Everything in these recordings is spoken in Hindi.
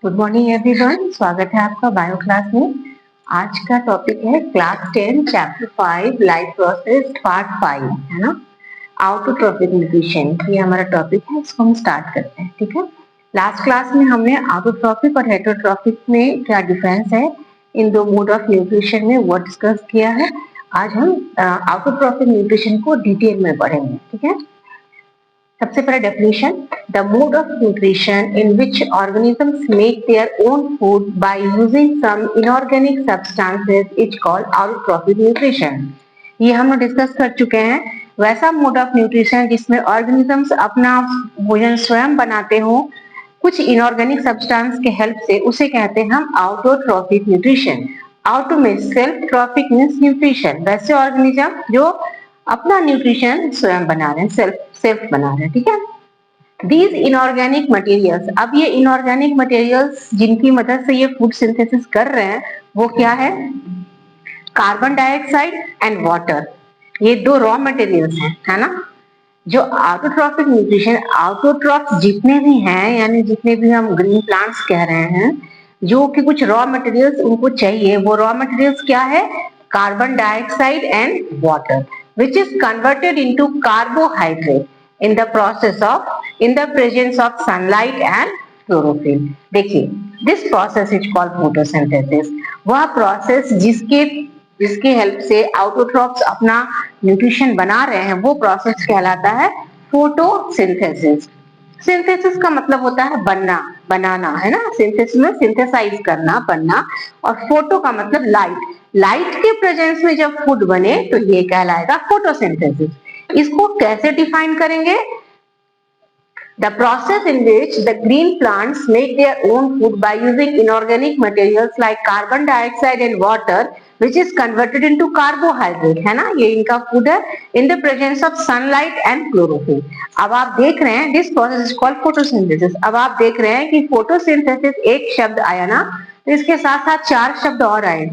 गुड मॉर्निंग एवरीवन, स्वागत है आपका बायो क्लास में। आज का टॉपिक है class 10 chapter 5 life process part 5, है ना। ऑटोट्रॉफिक न्यूट्रिशन, ये हमारा टॉपिक है, इसको हम स्टार्ट करते हैं। ठीक है, लास्ट क्लास में हमने ऑटोट्रॉफिक और हेटरोट्रॉफिक में क्या डिफरेंस है इन दो मोड ऑफ न्यूट्रिशन में वो डिस्कस किया है। आज हम ऑटोट्रॉफिक न्यूट्रिशन को डिटेल में पढ़ेंगे। ठीक है, सबसे पहला definition, the mode of nutrition in which organisms make their own food by using some inorganic substances is called autotrophic nutrition. ये हम लोग डिस्कस कर चुके हैं। वैसा मोड ऑफ न्यूट्रिशन जिसमें ऑर्गेनिजम्स अपना भोजन स्वयं बनाते हो कुछ इनऑर्गेनिक सब्सटेंस के हेल्प से, उसे कहते हैं हम autotrophic nutrition. Auto means self, trophic means nutrition. वैसे ऑर्गेनिज्म जो अपना न्यूट्रिशन स्वयं बना रहे हैं, सेल्फ बना रहे हैं। ठीक है, दीज इनऑर्गेनिक मटेरियल्स, अब ये इनऑर्गेनिक मटेरियल्स जिनकी मदद से ये फूड सिंथेसिस कर रहे हैं वो क्या है? कार्बन डाइऑक्साइड एंड वाटर, ये दो रॉ मटेरियल्स हैं, है ना। जो ऑटोट्रॉफिक न्यूट्रिशन, ऑटोट्रॉफ्स जितने भी हैं, यानी जितने भी हम ग्रीन प्लांट्स कह रहे हैं, जो कि कुछ रॉ मटेरियल्स उनको चाहिए, वो रॉ मटेरियल्स क्या है? Carbon dioxide and water, which is converted into carbohydrate in the process of, in the presence of sunlight and chlorophyll. देखिए, this process is called photosynthesis। वह प्रोसेस जिसके हेल्प से ऑटोट्रॉफ्स अपना न्यूट्रिशन बना रहे हैं वो प्रोसेस कहलाता है फोटोसिंथेसिस। सिंथेसिस का मतलब होता है बनना, बनाना, है ना। सिंथेसिस में सिंथेसाइज करना, बनना। और फोटो का मतलब लाइट, लाइट के प्रेजेंस में जब फूड बने तो ये कहलाएगा फोटोसिंथेसिस। इसको कैसे डिफाइन करेंगे? The process in which the green plants make their own food by using inorganic materials like carbon dioxide and water, which is converted into carbohydrate, है ना। ये इनका फूड है in the presence of sunlight and chlorophyll। अब आप देख रहे हैं this process is called photosynthesis। अब आप देख रहे हैं कि photosynthesis एक शब्द आया ना, तो इसके साथ साथ चार शब्द और आए,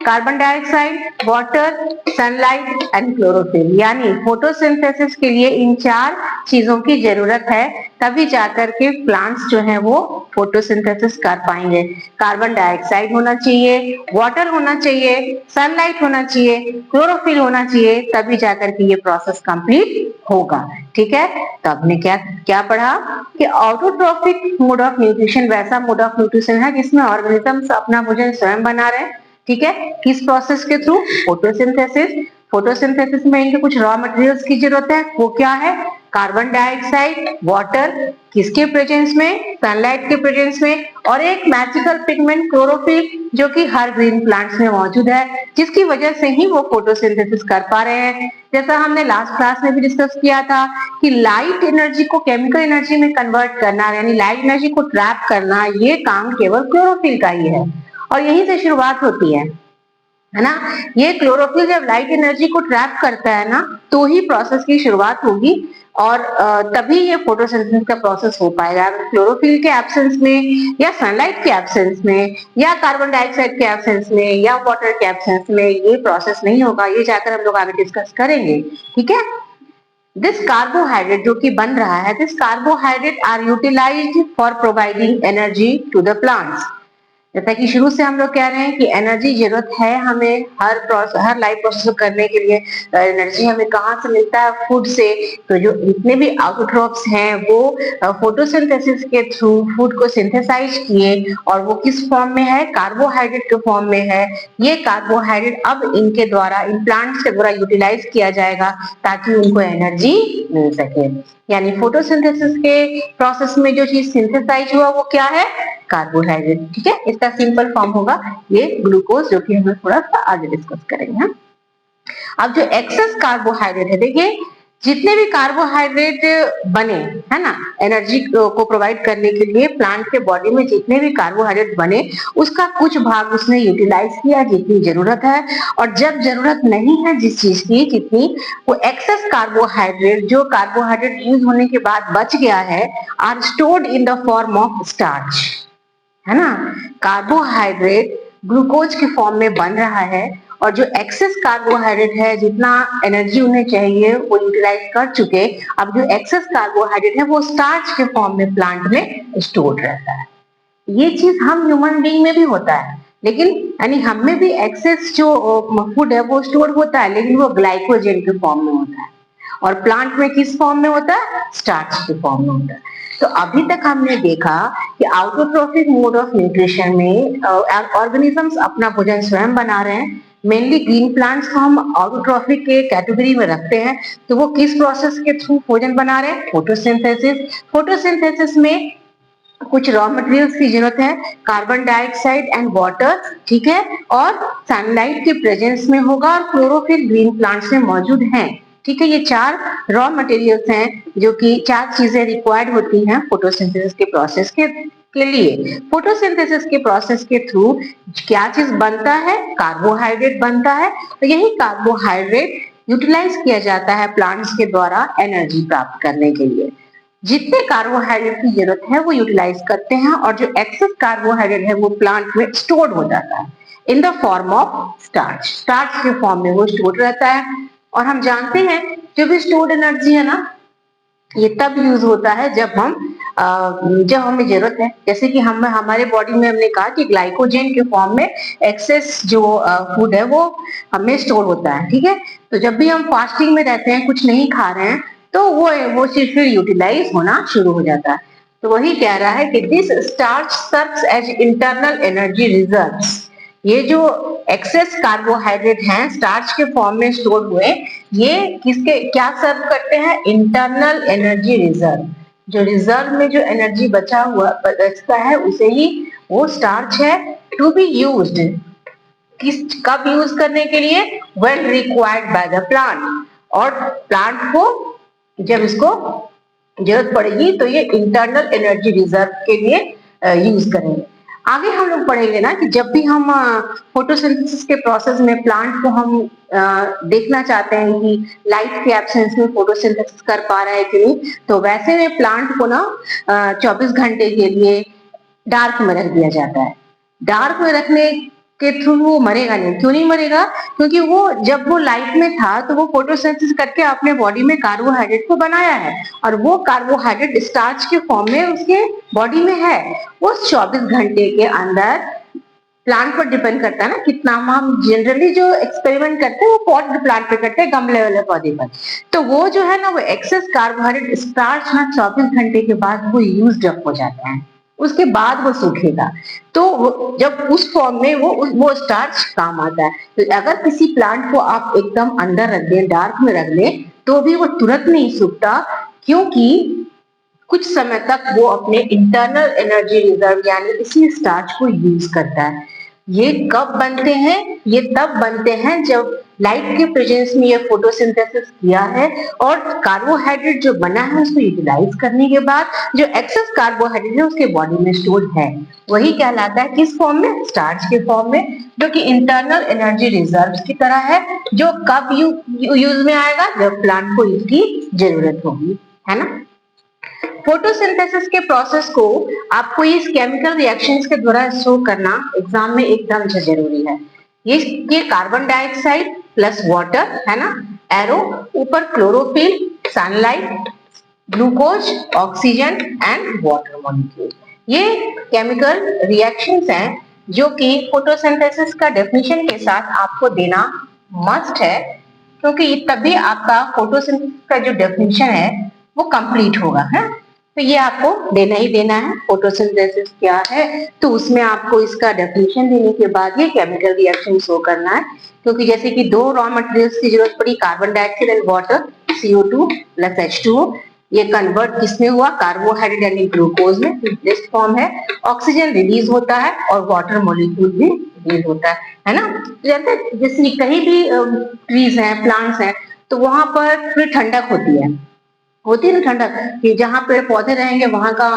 carbon dioxide, water, sunlight and chlorophyll. यानी फोटोसिंथेसिस के लिए इन चार चीजों की जरूरत है, तभी जाकर के प्लांट्स जो हैं वो फोटोसिंथेसिस कर पाएंगे। कार्बन डाइऑक्साइड होना चाहिए, वाटर होना चाहिए, सनलाइट होना चाहिए, क्लोरोफिल होना चाहिए, तभी जाकर के ये प्रोसेस कंप्लीट होगा। ठीक है, तो आपने क्या क्या पढ़ा कि ऑटोट्रॉफिक मोड ऑफ न्यूट्रिशन वैसा मोड ऑफ न्यूट्रिशन है जिसमें ऑर्गेनिजम्स अपना भोजन स्वयं बना रहे हैं। ठीक है, किस प्रोसेस के थ्रू? फोटोसिंथेसिस। फोटोसिंथेसिस में इनके कुछ रॉ मटेरियल्स की जरूरत है, वो क्या है? कार्बन डाइऑक्साइड, वाटर, किसके प्रेजेंस में? सनलाइट के प्रेजेंस में, और एक मैजिकल पिगमेंट क्लोरोफिल जो कि हर ग्रीन प्लांट्स में मौजूद है, जिसकी वजह से ही वो फोटोसिंथेसिस कर पा रहे हैं। जैसा हमने लास्ट क्लास में भी डिस्कस किया था कि लाइट एनर्जी को केमिकल एनर्जी में कन्वर्ट करना, यानी लाइट एनर्जी को ट्रैप करना, ये काम केवल क्लोरोफिल का ही है और यहीं से शुरुआत होती है ना। ये क्लोरोफिल जब लाइट एनर्जी को ट्रैप करता है ना, तो ही प्रोसेस की शुरुआत होगी और तभी ये फोटोसिंथेसिस का प्रोसेस हो पाएगा। क्लोरोफिल के एब्सेंस में, या सनलाइट के एब्सेंस में, या कार्बन डाइऑक्साइड के एब्सेंस में, या वाटर के एब्सेंस में ये प्रोसेस नहीं होगा। ये जाकर हम लोग आगे डिस्कस करेंगे। ठीक है, दिस कार्बोहाइड्रेट जो कि बन रहा है, this carbohydrate are utilized for providing energy to the plants. जैसा कि शुरू से हम लोग कह रहे हैं कि एनर्जी जरूरत है हमें हर लाइफ प्रोसेस को करने के लिए। एनर्जी हमें कहाँ से मिलता है? फूड से। तो जो जितने भी ऑटोट्रॉफ्स हैं वो फोटोसिंथेसिस के थ्रू फूड को सिंथेसाइज किए, और वो किस फॉर्म में है? कार्बोहाइड्रेट के फॉर्म में है। ये कार्बोहाइड्रेट अब इनके द्वारा, इन प्लांट्स के द्वारा यूटिलाइज किया जाएगा ताकि उनको एनर्जी मिल सके। यानी फोटोसिंथेसिस के प्रोसेस में जो चीज सिंथेसाइज हुआ वो क्या है? कार्बोहाइड्रेट। ठीक है, इसका सिंपल फॉर्म होगा ये ग्लूकोज, जो कि हम थोड़ा सा आगे डिस्कस करेंगे। अब जो एक्सेस कार्बोहाइड्रेट है, देखिए जितने भी कार्बोहाइड्रेट बने, है ना, एनर्जी को प्रोवाइड करने के लिए प्लांट के बॉडी में जितने भी कार्बोहाइड्रेट बने, उसका कुछ भाग उसने यूटिलाइज किया जितनी जरूरत है, और जब जरूरत नहीं है जिस चीज की जितनी, वो एक्सेस कार्बोहाइड्रेट, जो कार्बोहाइड्रेट यूज होने के बाद बच गया है, are stored in the form of starch, है ना। कार्बोहाइड्रेट ग्लूकोज के फॉर्म में बन रहा है, और जो एक्सेस कार्बोहाइड्रेट है, जितना एनर्जी उन्हें चाहिए वो यूटिलाइज कर चुके, अब जो एक्सेस कार्बोहाइड्रेट है वो स्टार्च के फॉर्म में प्लांट में स्टोर्ड रहता है। ये चीज हम ह्यूमन बीइंग में भी होता है, लेकिन यानी हम में भी एक्सेस जो फूड है वो स्टोर होता है, लेकिन वो ग्लाइकोजन के फॉर्म में होता है। और प्लांट में किस फॉर्म में होता है? स्टार्च के फॉर्म में होता है। तो अभी तक हमने देखा कि आउटोट्रोफिक मोड ऑफ न्यूट्रिशन में ऑर्गेनिजम्स अपना भोजन स्वयं बना रहे हैं। मेनली ग्रीन प्लांट्स को हम ऑटोट्रॉफिक के कैटेगरी में रखते हैं। तो वो किस प्रोसेस के थ्रू भोजन बना रहे हैं? फोटोसिंथेसिस। फोटोसिंथेसिस में कुछ रॉ मटेरियल्स की जरूरत है, कार्बन डाइऑक्साइड एंड वाटर, ठीक है, और सनलाइट के प्रेजेंस में होगा, और क्लोरोफिल ग्रीन प्लांट्स में मौजूद हैं। ठीक है, ये 4 रॉ मटेरियल्स हैं जो कि 4 चीजें रिक्वायर्ड होती हैं फोटोसिंथेसिस के प्रोसेस के लिए। फोटोसिंथेसिस के प्रोसेस के थ्रू क्या चीज बनता है? कार्बोहाइड्रेट बनता है। तो यही कार्बोहाइड्रेट यूटिलाइज किया जाता है प्लांट्स के द्वारा एनर्जी प्राप्त करने के लिए। जितने कार्बोहाइड्रेट की जरूरत है वो यूटिलाइज करते हैं, और जो एक्सेस कार्बोहाइड्रेट है वो प्लांट में स्टोर्ड हो जाता है इन the form of starch. Starch के फॉर्म में वो स्टोर्ड रहता है। और हम जानते हैं जो भी स्टोर्ड एनर्जी है ना, ये तब यूज होता है जब हमें जरूरत है। जैसे कि हम हमारे बॉडी में हमने कहा कि ग्लाइकोजन के फॉर्म में एक्सेस जो फूड है वो हमें स्टोर होता है। ठीक है, तो जब भी हम फास्टिंग में रहते हैं, कुछ नहीं खा रहे हैं, तो वो चीज फिर यूटिलाइज होना शुरू हो जाता है। तो वही कह रहा है कि this starch serves as internal energy reserves. ये जो एक्सेस कार्बोहाइड्रेट हैं स्टार्च के फॉर्म में स्टोर हुए, ये किसके क्या सर्व करते हैं? Internal energy reserve. जो रिजर्व में जो एनर्जी बचता है उसे ही वो स्टार्च है टू बी यूज्ड। किस कब यूज करने के लिए? When required by the plant. और प्लांट को जब इसको जरूरत पड़ेगी तो ये इंटरनल एनर्जी रिजर्व के लिए यूज करेंगे। आगे हम लोग पढ़ेंगे ना कि जब भी हम फोटोसिंथेसिस के प्रोसेस में प्लांट को हम देखना चाहते हैं कि लाइट के एब्सेंस में फोटोसिंथेसिस कर पा रहा है कि नहीं, तो वैसे में प्लांट को ना 24 घंटे के लिए डार्क में रख दिया जाता है। डार्क में रखने के थ्रू वो मरेगा नहीं। क्यों नहीं मरेगा? क्योंकि वो जब वो लाइट में था तो वो फोटोसिंथेसिस करके अपने बॉडी में कार्बोहाइड्रेट को बनाया है, और वो कार्बोहाइड्रेट स्टार्च के फॉर्म में उसके बॉडी में है। उस 24 घंटे के अंदर प्लांट पर डिपेंड करता है ना कितना। हम जनरली जो एक्सपेरिमेंट करते हैं वो पॉट प्लांट पे करते हैं, गमले वाले पौधे पर। तो वो जो है ना वो एक्सेस कार्बोहाइड्रेट स्टार्च ना 24 घंटे के बाद वो यूज्ड अप हो जाता है, उसके बाद वो सूखेगा। तो जब उस फॉर्म में वो स्टार्च काम आता है। तो अगर किसी प्लांट को आप एकदम अंदर रख दें, डार्क में रख दें, तो भी वो तुरंत नहीं सूखता, क्योंकि कुछ समय तक वो अपने इंटरनल एनर्जी रिजर्व यानी इसी स्टार्च को यूज करता है। ये कब बनते हैं? ये तब बनते हैं जब लाइट के प्रेजेंस में ये फोटोसिंथेसिस किया है, और कार्बोहाइड्रेट जो बना है उसको यूटिलाइज करने के बाद जो एक्सेस कार्बोहाइड्रेट है उसके बॉडी में स्टोर्ड है, वही कहलाता है किस फॉर्म में? स्टार्च के फॉर्म में, जो कि इंटरनल एनर्जी रिजर्व की तरह है, जो कब यूज में आएगा? जब प्लांट को इसकी जरूरत होगी, है ना। फोटोसिंथेसिस के प्रोसेस को आपको इस केमिकल रिएक्शंस के द्वारा शो करना एग्जाम में एकदम से जरूरी है। ये कार्बन डाइऑक्साइड प्लस वाटर है ना, एरो, ऊपर chlorophyll, sunlight, glucose, oxygen and water molecule. ये केमिकल रिएक्शंस हैं जो कि फोटोसिंथेसिस का डेफिनेशन के साथ आपको देना मस्ट है, क्योंकि तभी आपका फोटोसिंथेसिस का जो डेफिनेशन है वो कंप्लीट होगा, है। तो ये आपको देना ही देना है। फोटोसिंथेसिस क्या है, तो उसमें आपको इसका डेफिनेशन देने के बाद ये केमिकल रिएक्शन शो करना है। क्योंकि जैसे कि 2 रॉ मटेरियल्स की जरूरत पड़ी, carbon dioxide and water, CO2 plus H2O। ये कन्वर्ट किसमें हुआ? कार्बोहाइड्रेट यानी ग्लूकोज में, रिप्लेस्ड फॉर्म है। ऑक्सीजन रिलीज होता है और वाटर मॉलिक्यूल भी रिलीज होता है ना। जैसे जैसे कहीं भी ट्रीज हैं, प्लांट्स हैं, तो वहां पर थोड़ी ठंडक होती है ना, ठंडक, कि जहाँ पेड़ पौधे रहेंगे वहां का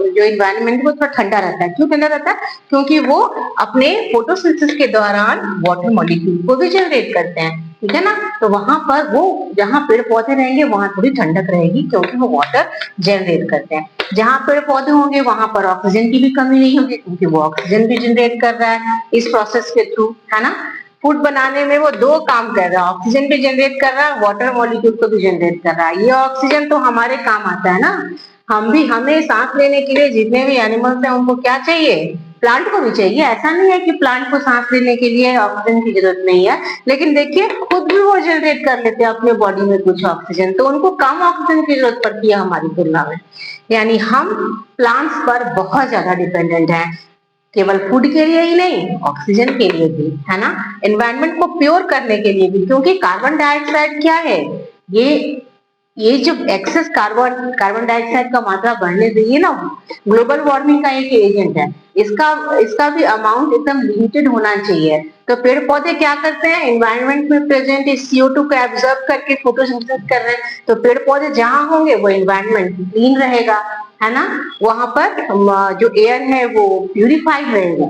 जो इन्वायरमेंट है वो थोड़ा ठंडा रहता है। क्यों ठंडा रहता है? क्योंकि वो अपने फोटोसिंथेसिस के दौरान वाटर मॉलिक्यूल को भी जनरेट करते हैं, ठीक है ना। तो वहां पर वो जहाँ पेड़ पौधे रहेंगे वहां थोड़ी ठंडक रहेगी, क्योंकि वो वाटर जनरेट करते हैं। जहाँ पेड़ पौधे होंगे वहां पर ऑक्सीजन की भी कमी नहीं होगी, क्योंकि वो ऑक्सीजन भी जनरेट कर रहा है इस प्रोसेस के थ्रू, है ना। फूड बनाने में वो 2 काम कर रहा है, ऑक्सीजन भी जनरेट कर रहा है, वाटर मॉलिक्यूल को भी जनरेट कर रहा है। ये ऑक्सीजन तो हमारे काम आता है ना, हमें सांस लेने के लिए जितने भी एनिमल्स हैं उनको क्या चाहिए, प्लांट को भी चाहिए। ऐसा नहीं है कि प्लांट को सांस लेने के लिए ऑक्सीजन की जरूरत नहीं है, लेकिन देखिए खुद भी वो जनरेट कर लेते हैं अपने बॉडी में कुछ ऑक्सीजन, तो उनको कम ऑक्सीजन की जरूरत पड़ती है हमारी तुलना में। यानी हम प्लांट्स पर बहुत ज्यादा डिपेंडेंट हैं, केवल फूड के लिए ही नहीं, ऑक्सीजन के लिए भी, है ना, एनवायरनमेंट को प्योर करने के लिए भी, क्योंकि कार्बन डाइऑक्साइड क्या है, ये जो एक्सेस कार्बन डाइऑक्साइड का मात्रा बढ़ने से ये ना ग्लोबल वार्मिंग का एक एजेंट है। इसका भी अमाउंट एकदम लिमिटेड होना चाहिए। तो पेड़ पौधे क्या करते हैं, एनवायरनमेंट में प्रेजेंट इस CO2 को एब्जॉर्ब करके फोटोसिंथेसिस कर रहे हैं। तो पेड़ पौधे जहां होंगे वो एनवायरनमेंट क्लीन रहेगा, है ना, वहां पर जो एयर है वो प्यूरिफाइड रहेगा,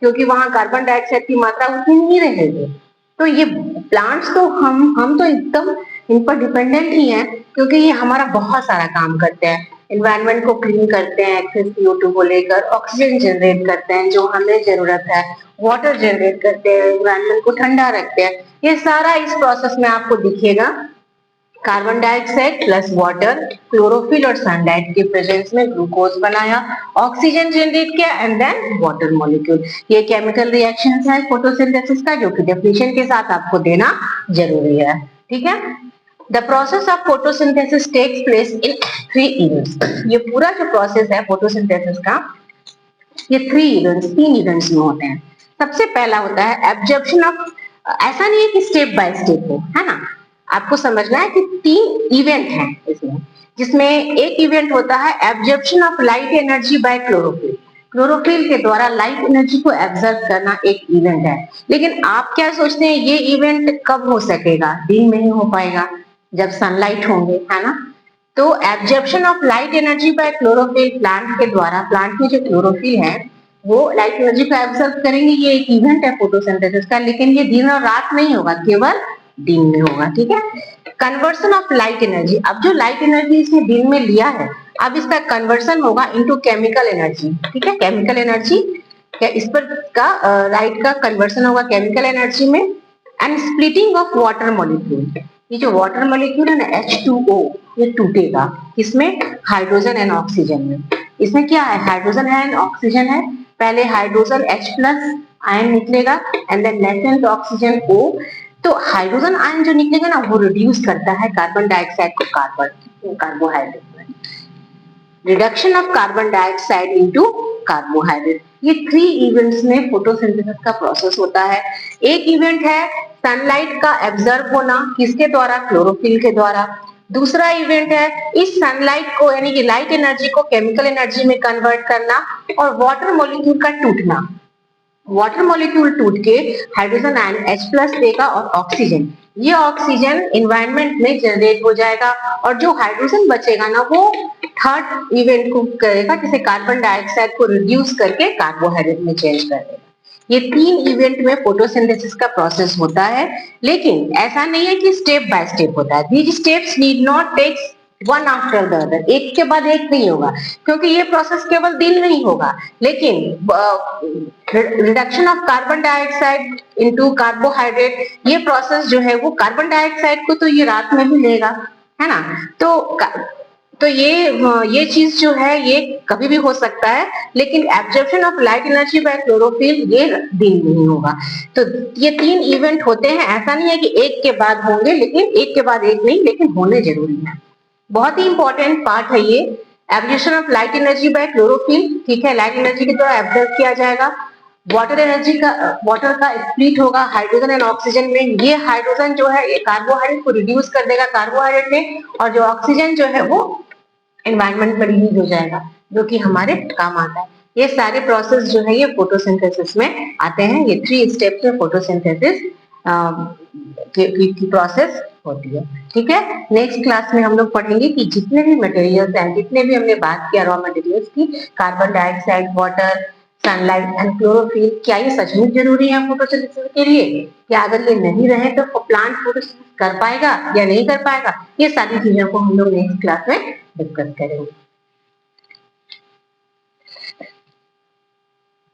क्योंकि वहां कार्बन डाइऑक्साइड की मात्रा उतनी नहीं रहेगी। तो ये प्लांट्स तो हम तो एकदम इन पर डिपेंडेंट ही हैं, क्योंकि ये हमारा बहुत सारा काम करते हैं, एनवायरनमेंट को क्लीन करते हैं, एक्सेस CO2 को लेकर ऑक्सीजन जनरेट करते हैं जो हमें जरूरत है, वाटर जनरेट करते हैं, एनवायरनमेंट को ठंडा रखते हैं। ये सारा इस प्रोसेस में आपको दिखेगा। Carbon dioxide plus water, chlorophyll और सनलाइट के प्रेजेंस में ग्लूकोज बनाया, ऑक्सीजन जनरेट किया एंड देन वाटर मॉलिक्यूल। ये केमिकल रिएक्शंस है फोटोसिंथेसिस का, जो कि डेफिनेशन के साथ आपको देना जरूरी है, ठीक है। The process of photosynthesis takes place in 3 events. ये पूरा जो प्रोसेस है फोटोसिंथेसिस का, ये 3 इवेंट्स में होते हैं। सबसे पहला होता है एब्जॉर्प्शन ऑफ, ऐसा नहीं है कि स्टेप बाय स्टेप हो, है ना, आपको समझना है कि 3 इवेंट हैं इसमें, जिसमें एक इवेंट होता है absorption of light energy by chlorophyll. Chlorophyll के द्वारा लाइट एनर्जी को एब्जॉर्ब करना एक इवेंट है। लेकिन आप क्या सोचते हैं ये इवेंट कब हो सकेगा, दिन में ही हो पाएगा जब सनलाइट होंगे, है ना। तो absorption of light energy by chlorophyll, plant के द्वारा, प्लांट में जो क्लोरोफिल है वो लाइट एनर्जी को एब्जॉर्ब करेंगे, ये एक इवेंट है फोटोसिंथेसिस का, लेकिन ये दिन और रात नहीं होगा, केवल दिन में होगा, ठीक है। कन्वर्सन ऑफ लाइट एनर्जी, अब जो लाइट एनर्जी इसने दिन में लिया है, अब इसका कन्वर्सन होगा इनटू केमिकल एनर्जी, ठीक है। केमिकल एनर्जी क्या इस पर का लाइट का कन्वर्सन होगा केमिकल एनर्जी में। And splitting of water molecule, ये जो वाटर मॉलिक्यूल है ना H2O, ये टूटेगा इसमें हाइड्रोजन एंड ऑक्सीजन में। इसमें क्या है, हाइड्रोजन एंड ऑक्सीजन है, पहले हाइड्रोजन H+ आयन निकलेगा and then nascent oxygen O। तो हाइड्रोजन आयन जो निकलेगा ना वो रिड्यूस करता है कार्बन डाइऑक्साइड को कार्बोहाइड्रेट में। Reduction of carbon dioxide into carbohydrate, ये 3 इवेंट्स में फोटोसिंथेसिस का प्रोसेस होता है। एक इवेंट है सनलाइट का एब्जॉर्ब होना, किसके द्वारा, क्लोरोफिल के द्वारा। दूसरा इवेंट है इस सनलाइट को यानी कि लाइट एनर्जी को केमिकल एनर्जी में कन्वर्ट करना और वाटर मॉलिक्यूल का टूटना। वाटर मॉलिक्यूल टूट के हाइड्रोजन आयन H+ देगा और ऑक्सीजन, ये ऑक्सीजन एनवायरनमेंट में जनरेट हो जाएगा और जो हाइड्रोजन बचेगा ना वो थर्ड इवेंट को करेगा, जैसे कार्बन डाइऑक्साइड को रिड्यूस करके कार्बोहाइड्रेट में चेंज कर देगा। ये 3 इवेंट में फोटोसिंथेसिस का प्रोसेस होता है, लेकिन ऐसा नहीं है कि स्टेप बाय स्टेप होता है। These steps need not take one after the other, एक के बाद एक नहीं होगा, क्योंकि ये प्रोसेस केवल दिन में ही होगा। लेकिन reduction of carbon dioxide into carbohydrate, ये प्रोसेस जो है वो कार्बन डाइऑक्साइड को तो ये रात में भी लेगा, है ना। तो ये चीज जो है ये कभी भी हो सकता है, लेकिन absorption of light energy by chlorophyll ये दिन में ही होगा। तो ये 3 इवेंट होते हैं, ऐसा नहीं है कि एक के बाद होंगे, लेकिन एक के बाद एक नहीं, लेकिन होने जरूरी है। बहुत ही इंपॉर्टेंट पार्ट है ये, absorption of light energy by chlorophyll, ठीक है, लाइट एनर्जी के द्वारा एब्जॉर्ब किया जाएगा। वाटर एनर्जी का, वाटर का स्प्लिट होगा हाइड्रोजन एंड ऑक्सीजन में, ये हाइड्रोजन जो है ये कार्बोहाइड्रेट को रिड्यूस कर देगा कार्बोहाइड्रेट में, और जो ऑक्सीजन जो है वो एनवायरनमेंट में रिलीज हो जाएगा, जो कि हमारे काम आता है। ये सारे प्रोसेस जो है ये फोटोसिंथेसिस में आते हैं। ये 3 स्टेप्स में फोटोसिंथेसिस की प्रोसेस होती है, ठीक है। नेक्स्ट क्लास में हम लोग पढ़ेंगे कि जितने भी मटेरियल्स हैं, जितने भी हमने बात किया रॉ मटेरियल्स की, carbon dioxide, water, sunlight and chlorophyll, क्या ये सचमुच जरूरी है फोटोसिंथेसिस के लिए, क्या अगर ये नहीं रहे तो प्लांट फोटोसिंथेसिस कर पाएगा या नहीं कर पाएगा, ये सारी चीजों को हम लोग नेक्स्ट क्लास में डिस्कस करेंगे।